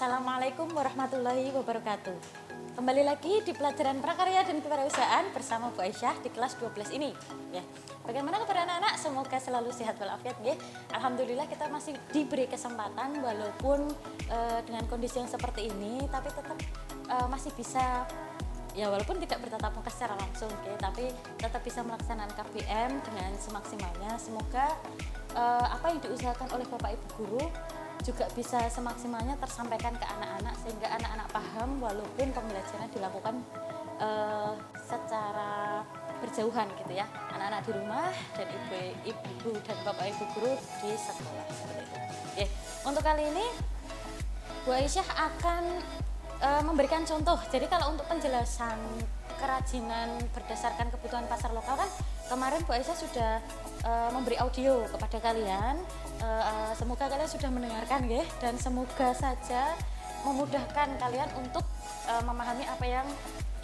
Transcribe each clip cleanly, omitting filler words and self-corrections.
Assalamualaikum warahmatullahi wabarakatuh. Kembali lagi di pelajaran prakarya dan kewirausahaan bersama Bu Aisyah di kelas 12 ini. Ya. Bagaimana kabar anak-anak? Semoga selalu sehat walafiat ya. Alhamdulillah kita masih diberi kesempatan walaupun dengan kondisi yang seperti ini, tapi tetap masih bisa ya, walaupun tidak bertatap muka secara langsung, tapi tetap bisa melaksanakan KBM dengan semaksimalnya. Semoga apa yang diusahakan oleh Bapak Ibu guru juga bisa semaksimalnya tersampaikan ke anak-anak sehingga anak-anak paham walaupun pembelajaran dilakukan secara berjauhan gitu ya, anak-anak di rumah dan ibu dan bapak ibu guru di sekolah seperti itu. Oke, untuk kali ini Bu Aisyah akan memberikan contoh. Jadi kalau untuk penjelasan kerajinan berdasarkan kebutuhan pasar lokal kan kemarin Bu Aisyah sudah memberi audio kepada kalian. Semoga kalian sudah mendengarkan ya, dan semoga saja memudahkan kalian untuk memahami apa yang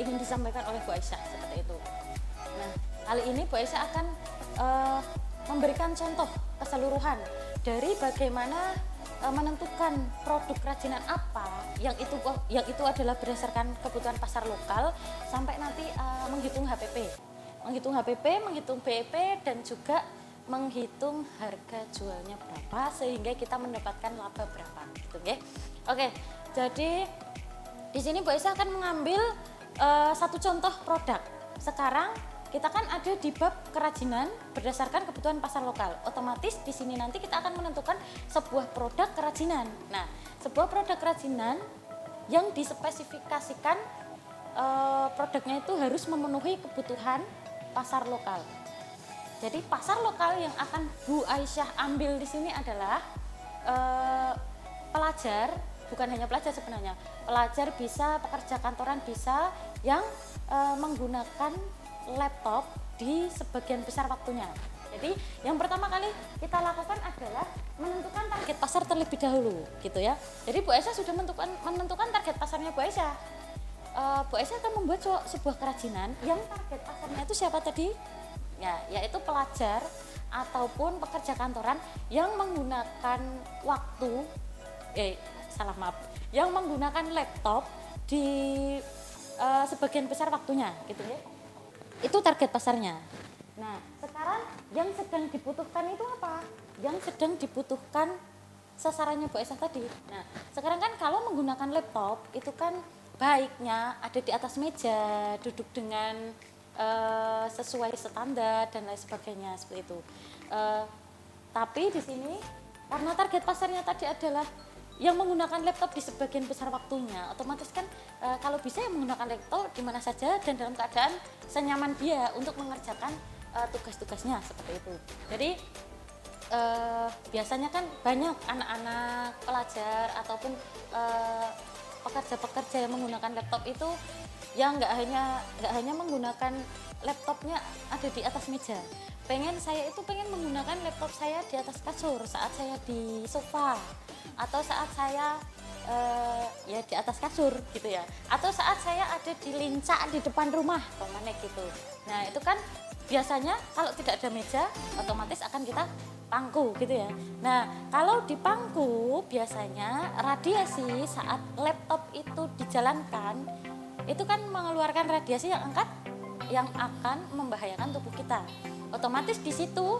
ingin disampaikan oleh Bu Aisyah seperti itu. Nah, kali ini Bu Aisyah akan memberikan contoh keseluruhan dari bagaimana menentukan produk kerajinan apa yang itu adalah berdasarkan kebutuhan pasar lokal sampai nanti menghitung HPP, menghitung BEP dan juga menghitung harga jualnya berapa sehingga kita mendapatkan laba berapa gitu ya. Oke, jadi di sini Bu Aisyah akan mengambil satu contoh produk. Sekarang kita kan ada di bab kerajinan berdasarkan kebutuhan pasar lokal. Otomatis di sini nanti kita akan menentukan sebuah produk kerajinan. Nah, sebuah produk kerajinan yang dispesifikasikan produknya itu harus memenuhi kebutuhan pasar lokal. Jadi pasar lokal yang akan Bu Aisyah ambil di sini adalah pelajar, bukan hanya pelajar sebenarnya. Pelajar bisa, pekerja kantoran bisa yang menggunakan laptop di sebagian besar waktunya. Jadi yang pertama kali kita lakukan adalah menentukan target pasar terlebih dahulu gitu ya. Jadi Bu Aisyah sudah menentukan target pasarnya Bu Aisyah. Bu Aisyah akan membuat sebuah kerajinan yang target pasarnya itu siapa tadi? Ya, yaitu pelajar ataupun pekerja kantoran yang menggunakan yang menggunakan laptop di sebagian besar waktunya gitu ya. Itu target pasarnya. Nah, sekarang yang sedang dibutuhkan itu apa? Yang sedang dibutuhkan sasarannya Bu Aisyah tadi. Nah, sekarang kan kalau menggunakan laptop itu kan baiknya ada di atas meja, duduk dengan sesuai standar dan lain sebagainya seperti itu. Tapi di sini karena target pasarnya tadi adalah yang menggunakan laptop di sebagian besar waktunya, otomatis kan kalau bisa yang menggunakan laptop di mana saja dan dalam keadaan senyaman dia untuk mengerjakan tugas-tugasnya seperti itu. Jadi biasanya kan banyak anak-anak pelajar ataupun pekerja-pekerja yang menggunakan laptop itu yang nggak hanya menggunakan laptopnya ada di atas meja. Saya pengen menggunakan laptop saya di atas kasur saat saya di sofa atau saat saya ya di atas kasur gitu ya, atau saat saya ada di lincah di depan rumah pemanek gitu. Nah, itu kan biasanya kalau tidak ada meja otomatis akan kita pangku gitu ya. Nah, kalau di pangku biasanya radiasi saat laptop itu dijalankan itu kan mengeluarkan radiasi yang akan membahayakan tubuh kita. Otomatis di situ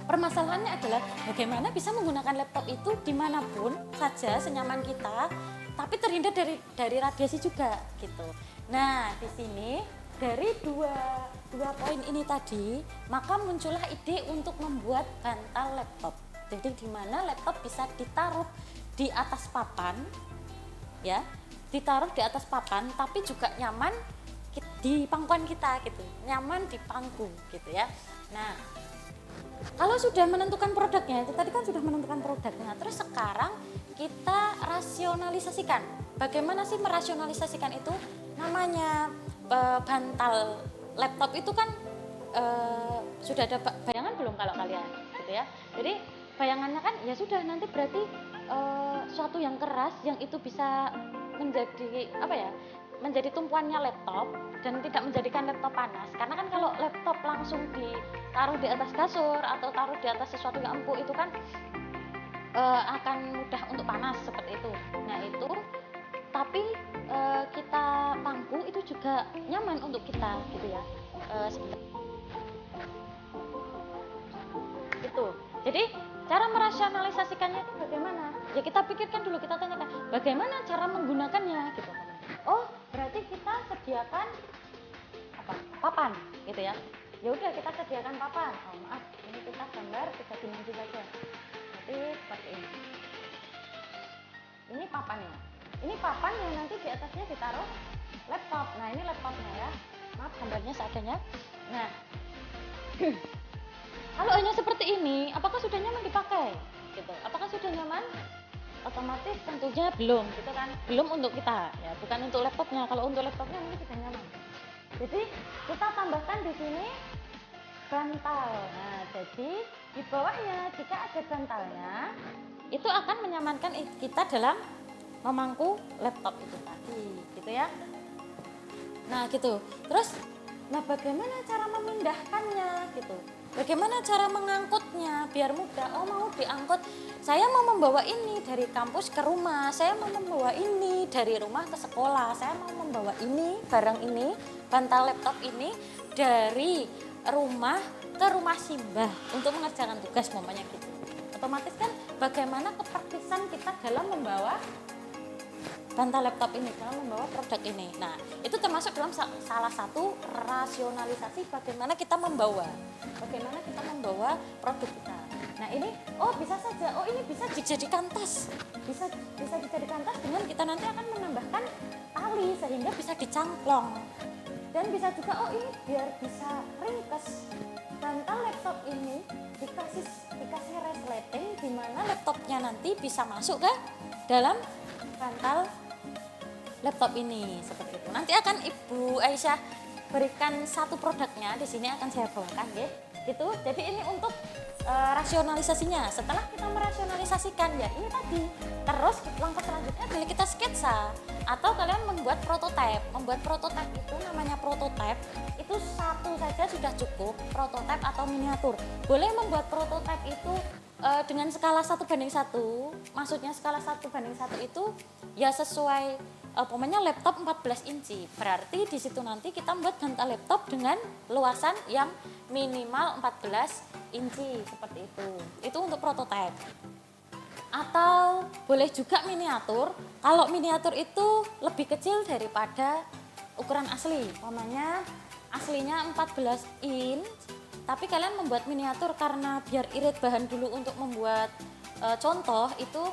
permasalahannya adalah bagaimana bisa menggunakan laptop itu dimanapun saja senyaman kita, tapi terhindar dari radiasi juga gitu. Nah, di sini dari dua poin ini tadi, maka muncullah ide untuk membuat bantal laptop. Jadi di mana laptop bisa ditaruh di atas papan, ya, ditaruh di atas papan, tapi juga nyaman di pangkuan kita gitu, nyaman di pangku gitu ya. Nah, kalau sudah menentukan produknya, itu tadi kan sudah menentukan produknya, terus sekarang kita rasionalisasikan. Bagaimana sih merasionalisasikan itu? Namanya bantal laptop itu kan sudah ada bayangan belum kalau kalian gitu ya. Jadi bayangannya kan ya sudah, nanti berarti suatu yang keras yang itu bisa menjadi tumpuannya laptop dan tidak menjadikan laptop panas. Karena kan kalau laptop langsung ditaruh di atas kasur atau taruh di atas sesuatu yang empuk itu kan akan mudah untuk panas seperti itu. Nah, itu juga nyaman untuk kita gitu ya. Itu. Jadi cara merasionalisasikannya itu bagaimana? Ya kita pikirkan dulu, kita tanyakan bagaimana cara menggunakannya gitu. Oh, berarti kita sediakan apa? Papan gitu ya. Ya udah kita sediakan papan. Oh, maaf, ini kita gambar 3 dimensi saja. Nanti seperti ini. Ini papannya. Ini papan yang nanti di atasnya ditaruh laptop. Nah, ini laptopnya ya. Maaf gambarnya seadanya. Nah, kalau hanya seperti ini, apakah sudah nyaman dipakai? Gitu. Apakah sudah nyaman? Otomatis tentunya belum, gitu kan? Belum untuk kita, ya, bukan untuk laptopnya. Kalau untuk laptopnya mungkin sudah nyaman. Jadi kita tambahkan di sini bantal. Nah, jadi di bawahnya jika ada bantalnya, itu akan menyamankan kita dalam memangku laptop itu tadi, gitu ya. Nah, gitu. Terus, nah bagaimana cara memindahkannya, gitu? Bagaimana cara mengangkutnya biar mudah? Oh, mau diangkut, saya mau membawa ini dari kampus ke rumah, saya mau membawa ini dari rumah ke sekolah, saya mau membawa ini, barang ini, bantal laptop ini dari rumah ke rumah simbah untuk mengerjakan tugas, umpamanya gitu. Otomatis kan bagaimana kepraktisan kita dalam membawa bantal laptop ini, dalam membawa produk ini. Nah, itu termasuk dalam salah satu rasionalisasi bagaimana kita membawa produk kita. Nah, ini oh bisa saja, oh ini bisa dijadikan tas, bisa dijadikan tas dengan kita nanti akan menambahkan tali sehingga bisa dicangklong. Dan bisa juga oh ini biar bisa ringkas, bantal laptop ini dikasih resleting di mana laptopnya nanti bisa masuk ke dalam bantal laptop ini, seperti itu. Nanti akan Ibu Aisyah berikan satu produknya, di sini akan saya bawakan ya. Gitu. Jadi ini untuk rasionalisasinya. Setelah kita merasionalisasikan ya ini tadi, terus langkah selanjutnya adalah kita sketsa atau kalian membuat prototipe. Membuat prototipe itu namanya prototipe, itu satu saja sudah cukup, prototipe atau miniatur. Boleh membuat prototipe itu dengan skala 1:1, maksudnya skala 1:1 itu ya sesuai pokoknya laptop 14 inci. Berarti di situ nanti kita membuat bantal laptop dengan luasan yang minimal 14 inci seperti itu. Itu untuk prototipe. Atau boleh juga miniatur. Kalau miniatur itu lebih kecil daripada ukuran asli. Umpamanya aslinya 14 inch, tapi kalian membuat miniatur karena biar irit bahan dulu untuk membuat contoh itu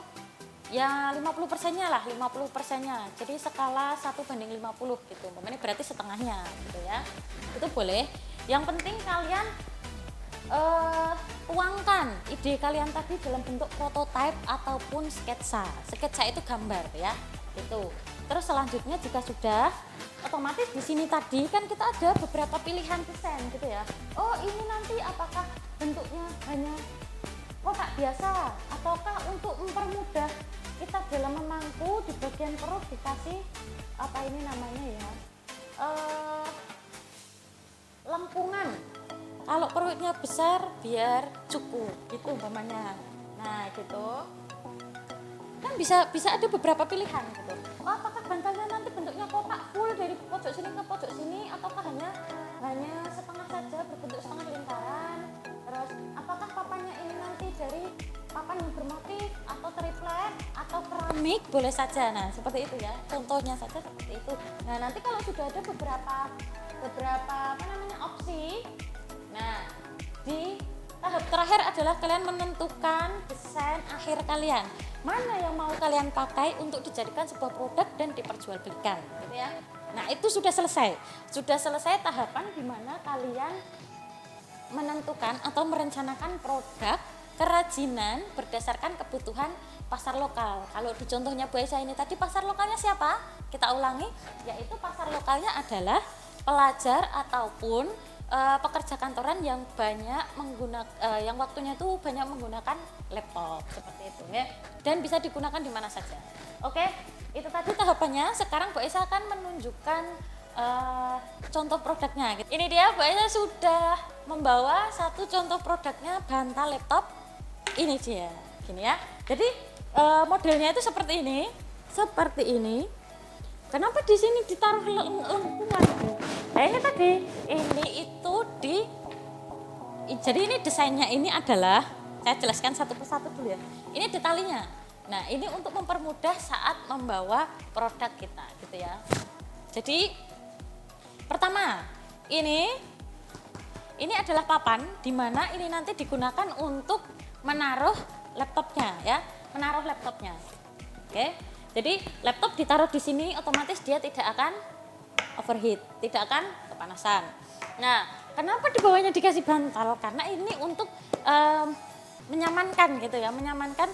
ya 50%-nya lah, 50%-nya. Jadi skala 1:50 gitu. Ini berarti setengahnya gitu ya. Itu boleh. Yang penting kalian tuangkan ide kalian tadi dalam bentuk prototipe ataupun sketsa. Sketsa itu gambar ya. Gitu. Terus selanjutnya jika sudah, otomatis di sini tadi kan kita ada beberapa pilihan desain gitu ya. Oh, ini nanti apakah bentuknya hanya kotak biasa ataukah untuk mempermudah kita dalam memangku di bagian perut dikasih apa ini namanya ya, lengkungan. Kalau perutnya besar biar cukup gitu umpamanya. Nah gitu kan bisa ada beberapa pilihan gitu. Oh, apakah bantalnya nanti bentuknya kotak full dari pojok sini ke pojok sini ataukah hanya setengah saja berbentuk setengah lingkaran. Terus apakah papannya ini nanti dari papan yang bermotif atau triplek atau keramik, boleh saja. Nah seperti itu ya, contohnya saja seperti itu. Nah nanti kalau sudah ada beberapa opsi, nah di tahap terakhir adalah kalian menentukan desain akhir kalian, mana yang mau kalian pakai untuk dijadikan sebuah produk dan diperjualbelikan gitu ya. Nah itu sudah selesai tahapan di mana kalian menentukan atau merencanakan produk kerajinan berdasarkan kebutuhan pasar lokal. Kalau di contohnya Bu Aisyah ini tadi, pasar lokalnya siapa? Kita ulangi, yaitu pasar lokalnya adalah pelajar ataupun pekerja kantoran yang banyak menggunakan yang waktunya itu banyak menggunakan laptop seperti itu ya. Dan bisa digunakan di mana saja. Oke, itu tadi tahapannya. Sekarang Bu Aisyah akan menunjukkan contoh produknya. Ini dia, Bu Aisyah sudah membawa satu contoh produknya, bantal laptop. Ini dia, gini ya. Jadi modelnya itu seperti ini. Kenapa di sini ditaruh lengkungan? Nah ini tadi, ini itu jadi ini desainnya ini adalah, saya jelaskan satu persatu dulu ya. Ini di talinya. Nah ini untuk mempermudah saat membawa produk kita gitu ya. Jadi pertama, ini adalah papan di mana ini nanti digunakan untuk menaruh laptopnya ya, menaruh laptopnya. Oke. Jadi laptop ditaruh di sini otomatis dia tidak akan overheat, tidak akan kepanasan. Nah, kenapa di bawahnya dikasih bantal? Karena ini untuk menyamankan gitu ya, menyamankan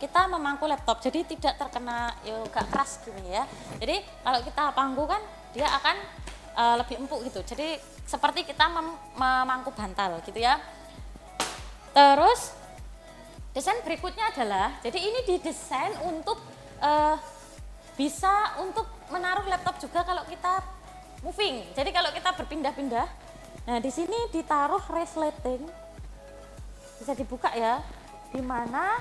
kita memangku laptop. Jadi tidak terkena gak keras gini ya. Jadi kalau kita pangku kan dia akan lebih empuk gitu. Jadi seperti kita memangku bantal gitu ya. Terus desain berikutnya adalah, jadi ini didesain untuk bisa untuk menaruh laptop juga kalau kita moving. Jadi kalau kita berpindah-pindah, nah di sini ditaruh resleting, bisa dibuka ya, di mana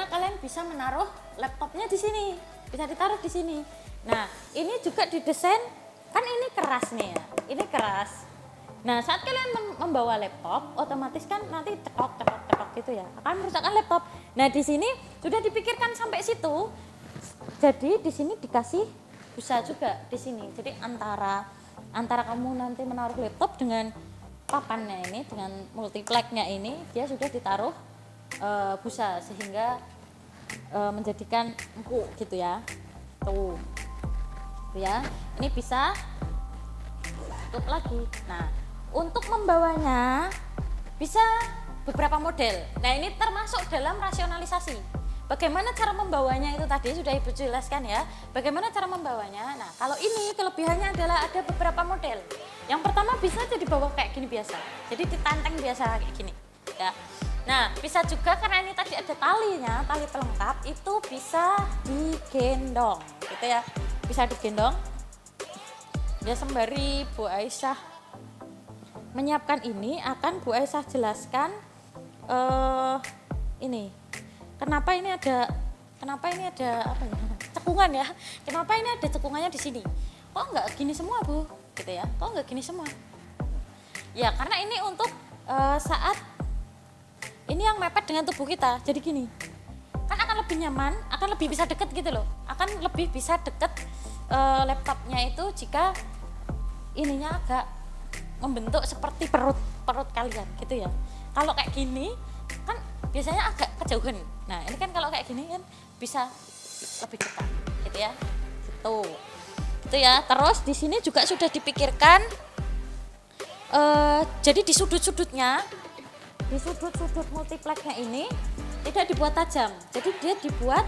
kalian bisa menaruh laptopnya di sini, bisa ditaruh di sini. Nah ini juga didesain, kan ini keras nih ya, ini keras. Nah saat kalian membawa laptop, otomatis kan nanti tekok gitu ya, akan merusakkan laptop. Nah di sini sudah dipikirkan sampai situ. Jadi di sini dikasih busa juga di sini. Jadi antara kamu nanti menaruh laptop dengan papannya ini, dengan multiplexnya ini, dia sudah ditaruh busa sehingga menjadikan empuk gitu ya. Tuh ya, ini bisa tutup lagi. Nah untuk membawanya bisa beberapa model. Nah ini termasuk dalam rasionalisasi. Bagaimana cara membawanya itu tadi sudah Ibu jelaskan ya. Bagaimana cara membawanya? Nah kalau ini kelebihannya adalah ada beberapa model. Yang pertama bisa jadi bawa kayak gini biasa. Jadi ditanteng biasa kayak gini. Ya. Nah bisa juga karena ini tadi ada talinya, tali pelengkap itu bisa digendong, gitu ya. Bisa digendong. Ya sembari Bu Aisyah menyiapkan ini, akan Bu Aisyah jelaskan ini kenapa ini ada apa ya, cekungan ya, kenapa ini ada cekungannya di sini, kok nggak gini semua Bu, gitu ya, kok nggak gini semua ya, karena ini untuk saat ini yang mepet dengan tubuh kita, jadi gini kan akan lebih nyaman, akan lebih bisa deket gitu loh, akan lebih bisa deket laptopnya itu jika ininya agak membentuk seperti perut kalian gitu ya. Kalau kayak gini kan biasanya agak kejauhan. Nah ini kan kalau kayak gini kan bisa lebih dekat gitu ya. Gitu ya. Terus di sini juga sudah dipikirkan jadi di sudut-sudutnya, di sudut-sudut multiplexnya ini tidak dibuat tajam. Jadi dia dibuat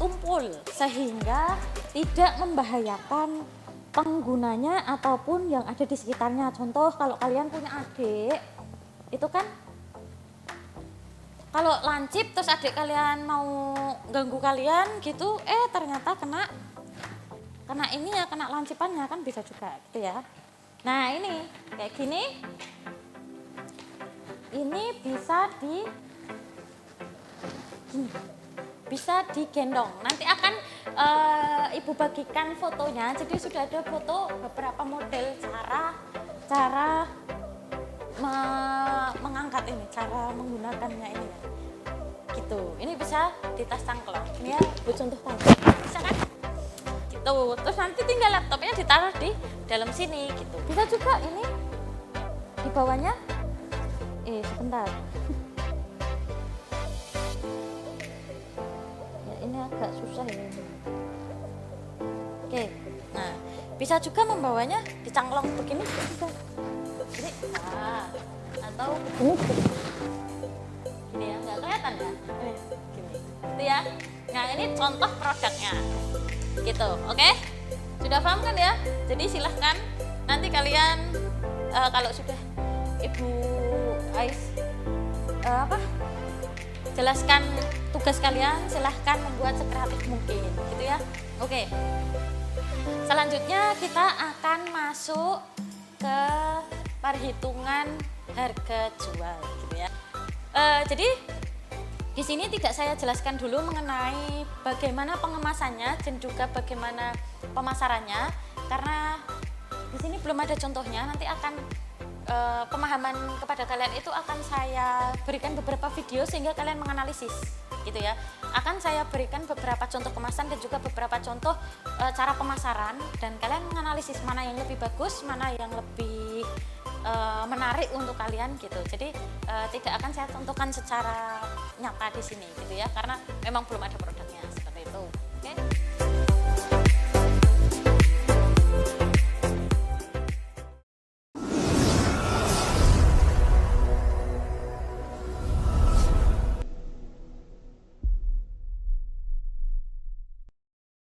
tumpul sehingga tidak membahayakan penggunanya ataupun yang ada di sekitarnya. Contoh kalau kalian punya adik, itu kan kalau lancip terus adik kalian mau ganggu kalian gitu, ternyata kena ini ya, kena lancipannya kan bisa juga gitu ya. Nah ini kayak gini, ini bisa digendong. Nanti akan Ibu bagikan fotonya. Jadi sudah ada foto beberapa model cara mengangkat ini, cara menggunakannya ini ya. Gitu. Ini bisa di tas cangklong. Ini ya buat contoh tadi. Bisa kan? Gitu. Terus nanti tinggal laptopnya ditaruh di dalam sini gitu. Bisa juga ini di bawahnya. Sebentar. Ini agak susah ya ini. Oke, nah bisa juga membawanya di cangklong begini bisa. Jadi, atau gini ya, nggak kelihatan ya? Gini, gitu ya. Nah ini contoh produknya, gitu. Oke, sudah paham kan ya? Jadi silahkan nanti kalian kalau sudah Ibu Ais jelaskan tugas kalian, silahkan membuat sekreatif mungkin gitu ya. Oke, selanjutnya kita akan masuk ke perhitungan harga jual gitu ya. Jadi Di sini tidak saya jelaskan dulu mengenai bagaimana pengemasannya dan juga bagaimana pemasarannya, karena di sini belum ada contohnya. Nanti akan pemahaman kepada kalian itu akan saya berikan beberapa video sehingga kalian menganalisis gitu ya. Akan saya berikan beberapa contoh kemasan dan juga beberapa contoh cara pemasaran, dan kalian menganalisis mana yang lebih bagus, mana yang lebih menarik untuk kalian gitu. Jadi tidak akan saya tentukan secara nyata di sini gitu ya, karena memang belum ada